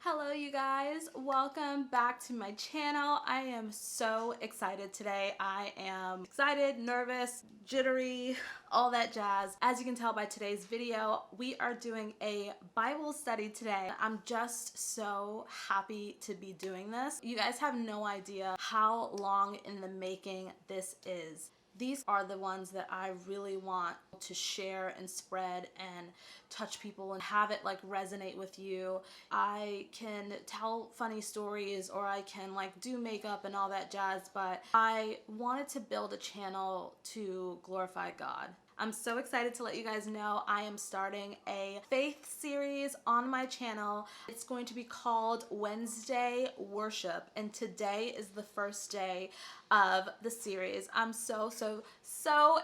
Hello you guys, welcome back to my channel. I am so excited today. I am excited, nervous, jittery, all that jazz. As you can tell by today's video, we are doing a Bible study today. I'm just so happy to be doing this. You guys have no idea how long in the making this is. These are the ones that I really want to share and spread and touch people and have it like resonate with you. I can tell funny stories or I can like do makeup and all that jazz, but I wanted to build a channel to glorify God. I'm so excited to let you guys know I am starting a faith series on my channel. It's going to be called Wednesday Worship, and today is the first day of the series. I'm so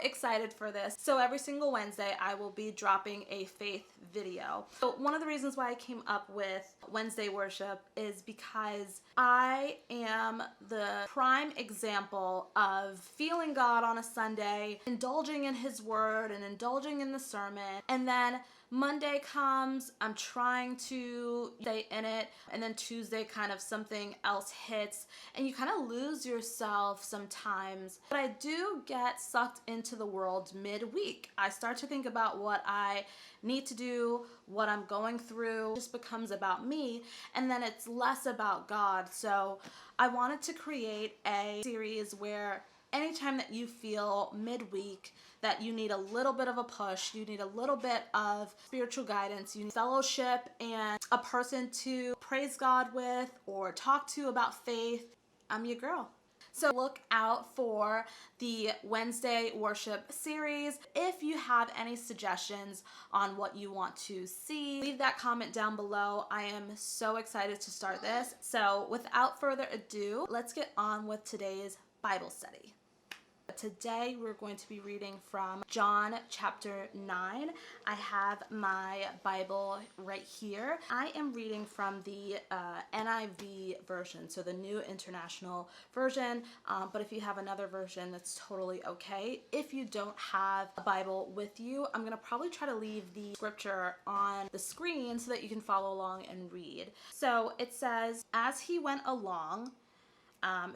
excited for this. So every single Wednesday I will be dropping a faith video. So one of the reasons why I came up with Wednesday Worship is because I am the prime example of feeling God on a Sunday, indulging in His Word and indulging in the sermon, and then Monday comes, I'm trying to stay in it, and then Tuesday kind of something else hits and you kind of lose yourself sometimes. But I do get sucked into the world midweek. I start to think about what I need to do, what I'm going through. It just becomes about me, and then it's less about God. So I wanted to create a series where anytime that you feel midweek that you need a little bit of a push, you need a little bit of spiritual guidance, you need fellowship and a person to praise God with or talk to about faith, I'm your girl. So look out for the Wednesday Worship series. If you have any suggestions on what you want to see, leave that comment down below. I am so excited to start this. So without further ado, let's get on with today's Bible study. Today we're going to be reading from John chapter 9. I have my Bible right here. I am reading from the NIV version, so the New International Version, but if you have another version, that's totally okay. If you don't have a Bible with you, I'm going to probably try to leave the scripture on the screen so that you can follow along and read. So it says, as he went along,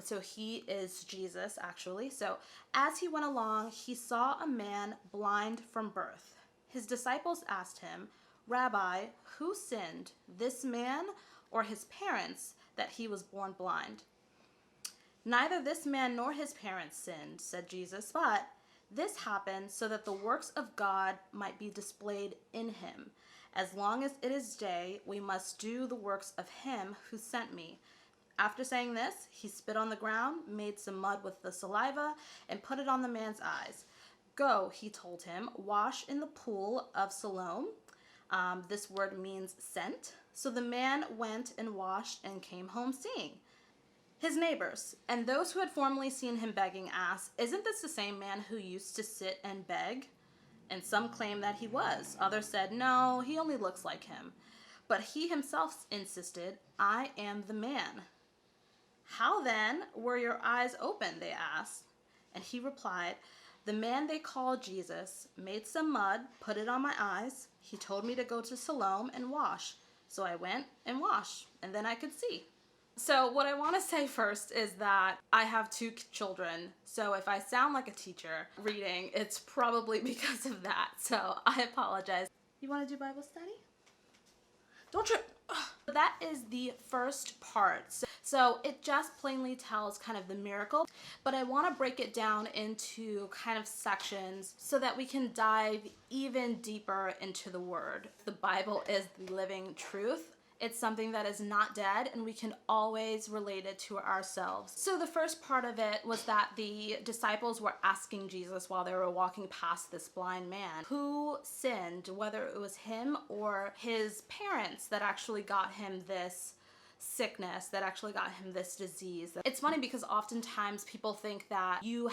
so he is Jesus, actually. So as he went along, he saw a man blind from birth. His disciples asked him, Rabbi, who sinned, this man or his parents, that he was born blind? Neither this man nor his parents sinned, said Jesus, but this happened so that the works of God might be displayed in him. As long as it is day, we must do the works of him who sent me. After saying this, he spit on the ground, made some mud with the saliva, and put it on the man's eyes. Go, he told him, wash in the pool of Siloam. This word means sent. So the man went and washed and came home seeing. His neighbors and those who had formerly seen him begging asked, isn't this the same man who used to sit and beg? And some claimed that he was. Others said, no, he only looks like him. But he himself insisted, I am the man. How then were your eyes open, they asked. And he replied, the man they call Jesus made some mud, put it on my eyes. He told me to go to Siloam and wash. So I went and washed, and then I could see. So what I want to say first is that I have two children. So if I sound like a teacher reading, it's probably because of that. So I apologize. You want to do Bible study? Don't trip. That is the first part. So it just plainly tells kind of the miracle, but I want to break it down into kind of sections so that we can dive even deeper into the Word. The Bible is the living truth. It's something that is not dead, and we can always relate it to ourselves. So the first part of it was that the disciples were asking Jesus while they were walking past this blind man, who sinned, whether it was him or his parents that actually got him this sickness, that actually got him this disease. It's funny because oftentimes people think that you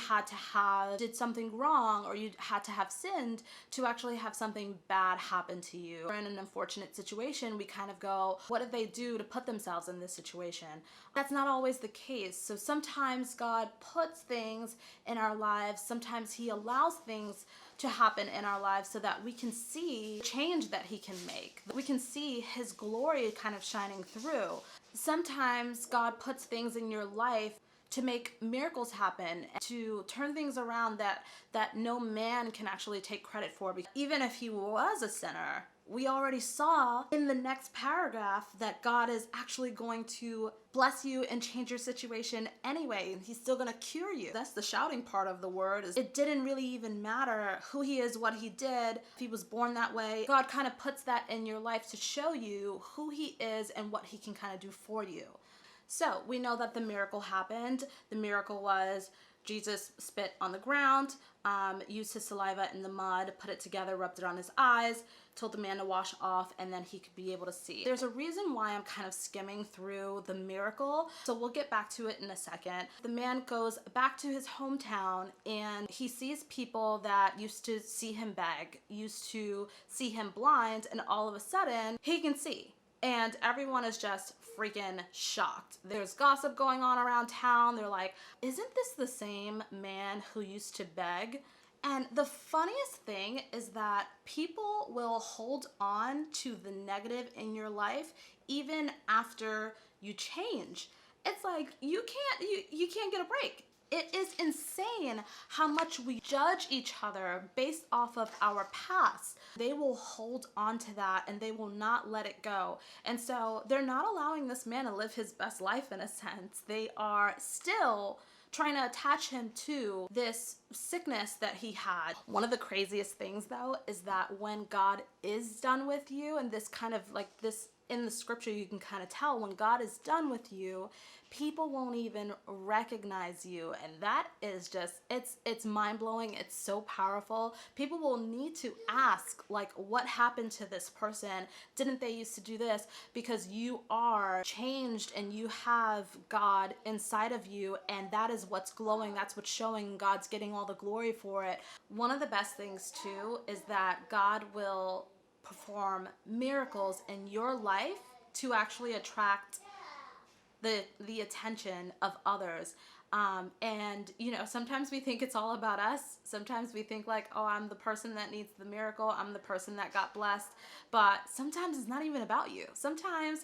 did something wrong or you had to have sinned to actually have something bad happen to you. Or in an unfortunate situation, we kind of go, what did they do to put themselves in this situation? That's not always the case. So sometimes God puts things in our lives, sometimes He allows things to happen in our lives so that we can see change that he can make. We can see his glory kind of shining through. Sometimes God puts things in your life to make miracles happen, to turn things around that no man can actually take credit for. Because even if he was a sinner, we already saw in the next paragraph that God is actually going to bless you and change your situation anyway, and he's still going to cure you. That's the shouting part of the word. Is it didn't really even matter who he is, what he did, if he was born that way. God kind of puts that in your life to show you who he is and what he can kind of do for you. So we know that the miracle happened. The miracle was Jesus spit on the ground, used his saliva in the mud, put it together, rubbed it on his eyes, told the man to wash off, and then he could be able to see. There's a reason why I'm kind of skimming through the miracle, so we'll get back to it in a second. The man goes back to his hometown and he sees people that used to see him beg, used to see him blind, and all of a sudden he can see. And everyone is just freaking shocked. There's gossip going on around town. They're like, isn't this the same man who used to beg? And the funniest thing is that people will hold on to the negative in your life even after you change. It's like you can't get a break. It is insane how much we judge each other based off of our past. They will hold on to that and they will not let it go. And so they're not allowing this man to live his best life in a sense. They are still trying to attach him to this sickness that he had. One of the craziest things though is that when God is done with you, and this kind of like this in the scripture you can kind of tell when God is done with you, people won't even recognize you. And that is just, it's mind-blowing. It's so powerful. People will need to ask, like, what happened to this person? Didn't they used to do this? Because you are changed and you have God inside of you, and that is what's glowing. That's what's showing. God's getting all the glory for it. One of the best things too is that God will perform miracles in your life to actually attract the attention of others. And you know, sometimes we think it's all about us. Sometimes we think like, oh, I'm the person that needs the miracle. I'm the person that got blessed. But sometimes it's not even about you. Sometimes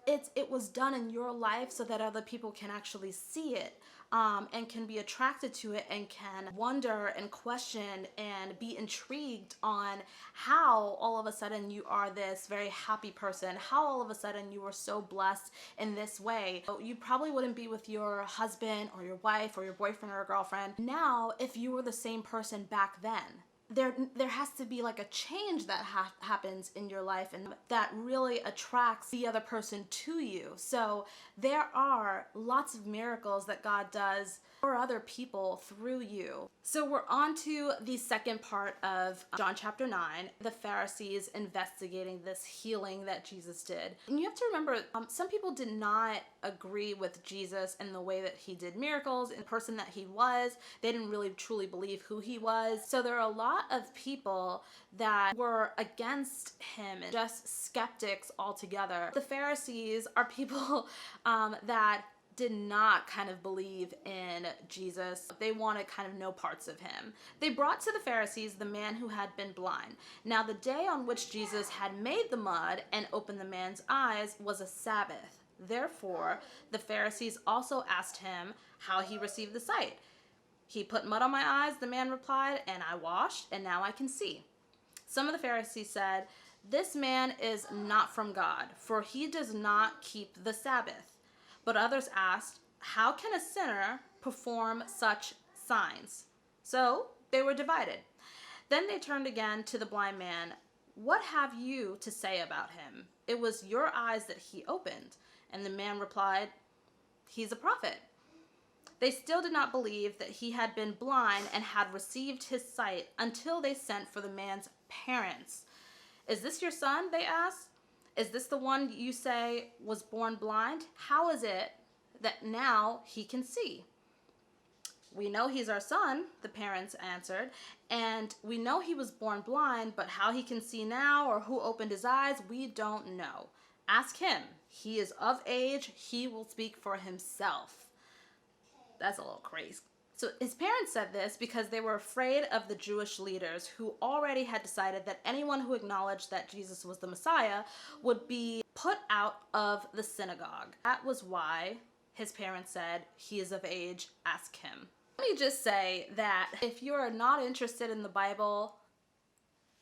it was done in your life so that other people can actually see it, and can be attracted to it and can wonder and question and be intrigued on how all of a sudden you are this very happy person, how all of a sudden you were so blessed in this way. You probably wouldn't be with your husband or your wife or your boyfriend or girlfriend now if you were the same person back then. There has to be like a change that happens in your life, and that really attracts the other person to you. So there are lots of miracles that God does for other people through you. So we're on to the second part of John chapter 9, the Pharisees investigating this healing that Jesus did. And you have to remember, some people did not agree with Jesus and the way that he did miracles and the person that he was. They didn't really truly believe who he was. So there are a lot of people that were against him and just skeptics altogether. The Pharisees are people that did not kind of believe in Jesus. They wanted kind of no parts of him. They brought to the Pharisees the man who had been blind. Now the day on which Jesus had made the mud and opened the man's eyes was a Sabbath. Therefore, the Pharisees also asked him how he received the sight. He put mud on my eyes, the man replied, and I washed, and now I can see. Some of the Pharisees said, this man is not from God, for he does not keep the Sabbath. But others asked, how can a sinner perform such signs? So they were divided. Then they turned again to the blind man. What have you to say about him? It was your eyes that he opened. And the man replied, he's a prophet. They still did not believe that he had been blind and had received his sight until they sent for the man's parents. Is this your son? They asked. Is this the one you say was born blind? How is it that now he can see? We know he's our son, the parents answered, and we know he was born blind, but how he can see now or who opened his eyes, we don't know. Ask him. He is of age. He will speak for himself. That's a little crazy. So his parents said this because they were afraid of the Jewish leaders who already had decided that anyone who acknowledged that Jesus was the Messiah would be put out of the synagogue. That was why his parents said, he is of age, ask him. Let me just say that if you're not interested in the Bible,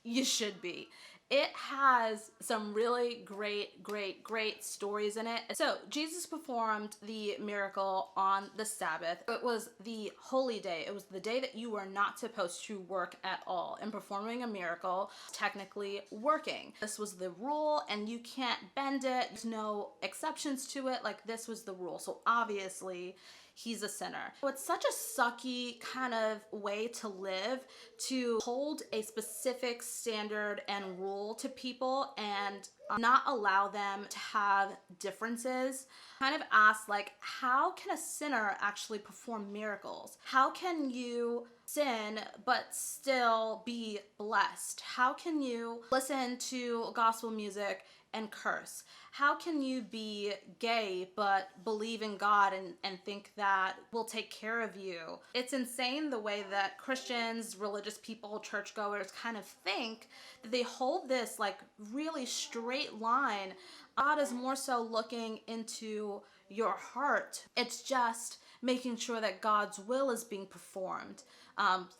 you should be. It has some really great stories in it. So Jesus performed the miracle on the Sabbath. It was the holy day. It was the day that you were not supposed to work at all. And performing a miracle, technically working. This was the rule and you can't bend it. There's no exceptions to it. Like, this was the rule. So obviously he's a sinner. So it's such a sucky kind of way to live, to hold a specific standard and rule to people and not allow them to have differences. Kind of ask, like, how can a sinner actually perform miracles? How can you sin but still be blessed? How can you listen to gospel music and curse? How can you be gay but believe in God and think that will take care of you? It's insane the way that Christians, religious people, churchgoers kind of think that they hold this like really straight line. God is more so looking into your heart. It's just making sure that God's will is being performed.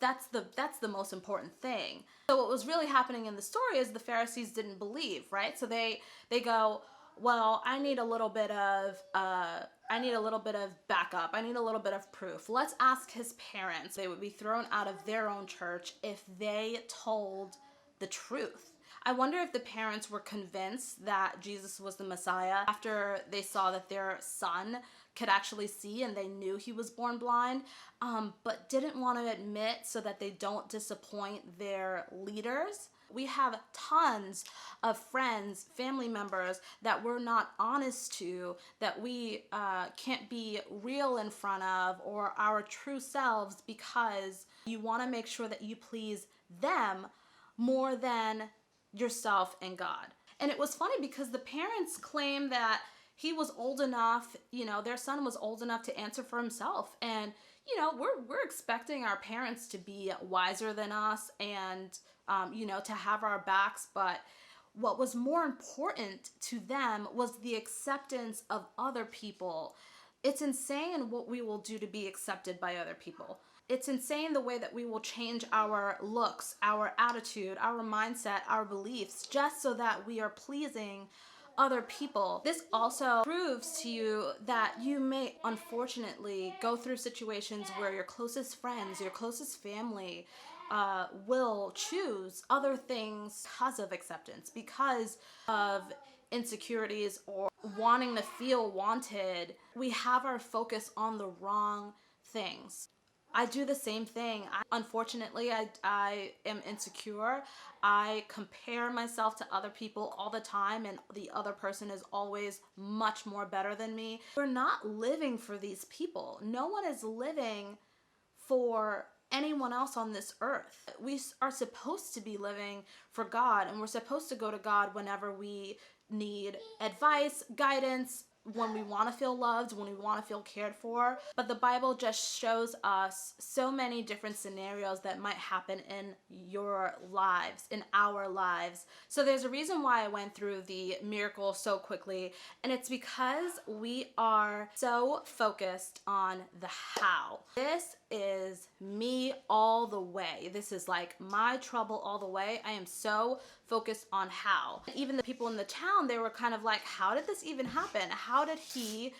That's the most important thing. So what was really happening in the story is the Pharisees didn't believe, right? So they go, well, I need a little bit of backup. I need a little bit of proof. Let's ask his parents. They would be thrown out of their own church if they told the truth. I wonder if the parents were convinced that Jesus was the Messiah after they saw that their son could actually see and they knew he was born blind, but didn't want to admit so that they don't disappoint their leaders. We have tons of friends, family members that we're not honest to, that we can't be real in front of, or our true selves, because you want to make sure that you please them more than yourself and God. And it was funny because the parents claim that he was old enough, their son was old enough to answer for himself. And, we're expecting our parents to be wiser than us and, to have our backs. But what was more important to them was the acceptance of other people. It's insane what we will do to be accepted by other people. It's insane the way that we will change our looks, our attitude, our mindset, our beliefs, just so that we are pleasing other people. This also proves to you that you may unfortunately go through situations where your closest friends, your closest family will choose other things because of acceptance, because of insecurities or wanting to feel wanted. We have our focus on the wrong things. I do the same thing. Unfortunately, I am insecure. I compare myself to other people all the time, and the other person is always much more better than me. We're not living for these people. No one is living for anyone else on this earth. We are supposed to be living for God, and we're supposed to go to God whenever we need advice, guidance, when we want to feel loved, when we want to feel cared for. But the Bible just shows us so many different scenarios that might happen in your lives, in our lives. So there's a reason why I went through the miracle so quickly, and it's because we are so focused on the how. This is me all the way. This is like my trouble all the way. I am so focused on how. Even the people in the town, they were kind of like, how did this even happen? How did he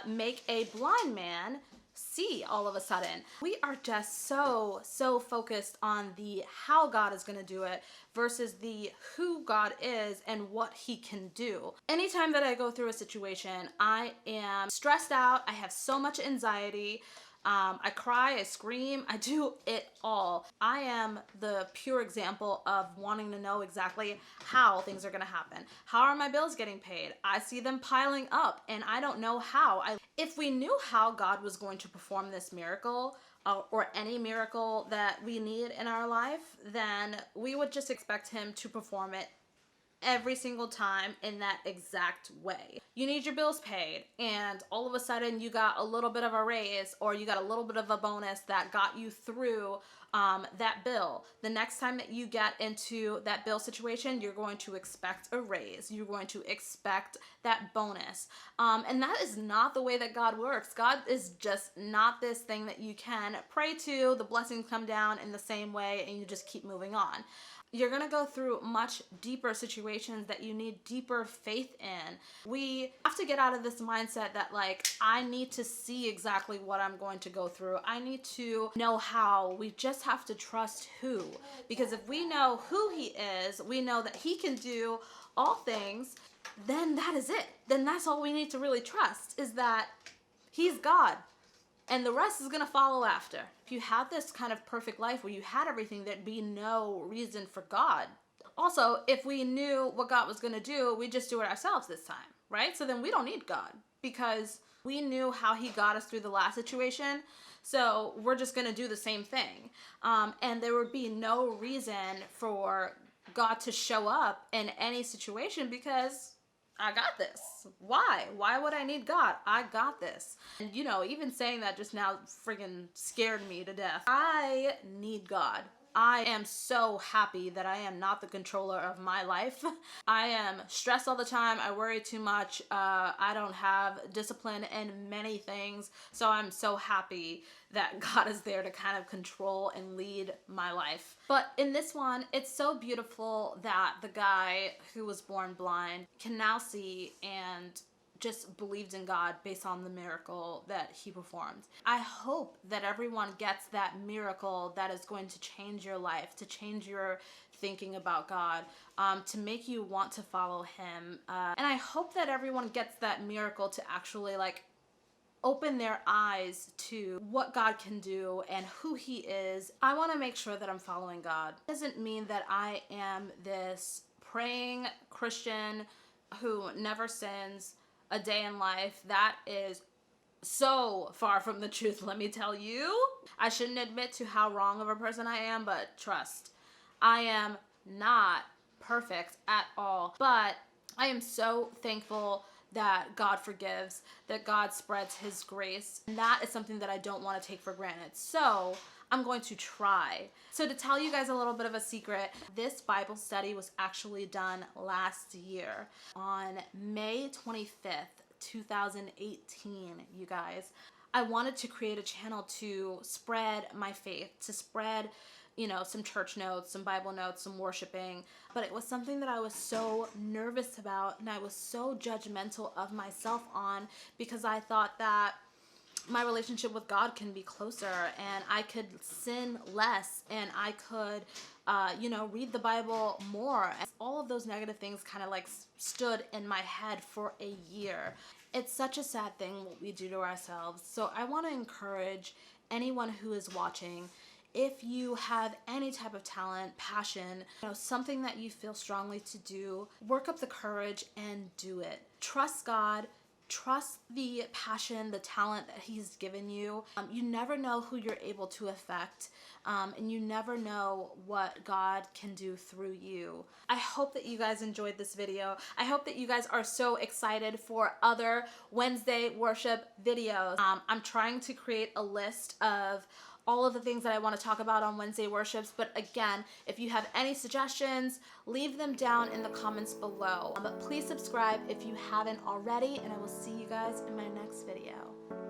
make a blind man see all of a sudden? We are just so focused on the how God is going to do it versus the who God is and what he can do. Anytime that I go through a situation, I am stressed out. I have so much anxiety. I cry, I scream, I do it all. I am the pure example of wanting to know exactly how things are gonna happen. How are my bills getting paid? I see them piling up and I don't know how. If we knew how God was going to perform this miracle, or any miracle that we need in our life, then we would just expect him to perform it every single time in that exact way. You need your bills paid, and all of a sudden you got a little bit of a raise, or you got a little bit of a bonus that got you through that bill. The next time that you get into that bill situation, you're going to expect a raise. You're going to expect that bonus. And that is not the way that God works. God is just not this thing that you can pray to, the blessings come down in the same way, and you just keep moving on. You're going to go through much deeper situations that you need deeper faith in. We have to get out of this mindset that, like, I need to see exactly what I'm going to go through. I need to know how. We just have to trust who. Because if we know who he is, we know that he can do all things, then that is it. Then that's all we need to really trust, is that he's God. And the rest is going to follow after. If you had this kind of perfect life where you had everything, there'd be no reason for God. Also, if we knew what God was going to do, we'd just do it ourselves this time, right? So then we don't need God, because we knew how he got us through the last situation. So we're just going to do the same thing. And there would be no reason for God to show up in any situation, because I got this. Why? Why would I need God? I got this. And you know, even saying that just now friggin' scared me to death. I need God. I am so happy that I am not the controller of my life. I am stressed all the time. I worry too much. I don't have discipline in many things. So I'm so happy that God is there to kind of control and lead my life. But in this one, it's so beautiful that the guy who was born blind can now see, and just believed in God based on the miracle that he performed. I hope that everyone gets that miracle that is going to change your life, to change your thinking about God, to make you want to follow him. And I hope that everyone gets that miracle to actually, like, open their eyes to what God can do and who he is. I want to make sure that I'm following God. It doesn't mean that I am this praying Christian who never sins a day in life. That is so far from the truth, let me tell you. I shouldn't admit to how wrong of a person I am, but trust, I am not perfect at all. But I am so thankful that God forgives, that God spreads his grace. And that is something that I don't want to take for granted. So I'm going to try. So to tell you guys a little bit of a secret, this Bible study was actually done last year on May 25th, 2018, you guys. I wanted to create a channel to spread my faith, to spread, you know, some church notes, some Bible notes, some worshiping. But it was something that I was so nervous about, and I was so judgmental of myself on, because I thought that my relationship with God can be closer, and I could sin less, and I could, you know, read the Bible more. And all of those negative things kind of like stood in my head for a year. It's such a sad thing what we do to ourselves. So I want to encourage anyone who is watching, if you have any type of talent, passion, you know, something that you feel strongly to do, work up the courage and do it. Trust God. Trust the passion, the talent that he's given you. You never know who you're able to affect, and you never know what God can do through you. I hope that you guys enjoyed this video. I hope that you guys are so excited for other Wednesday worship videos. I'm trying to create a list of all of the things that I want to talk about on Wednesday worships. But again, if you have any suggestions, leave them down in the comments below. But please subscribe if you haven't already, and I will see you guys in my next video.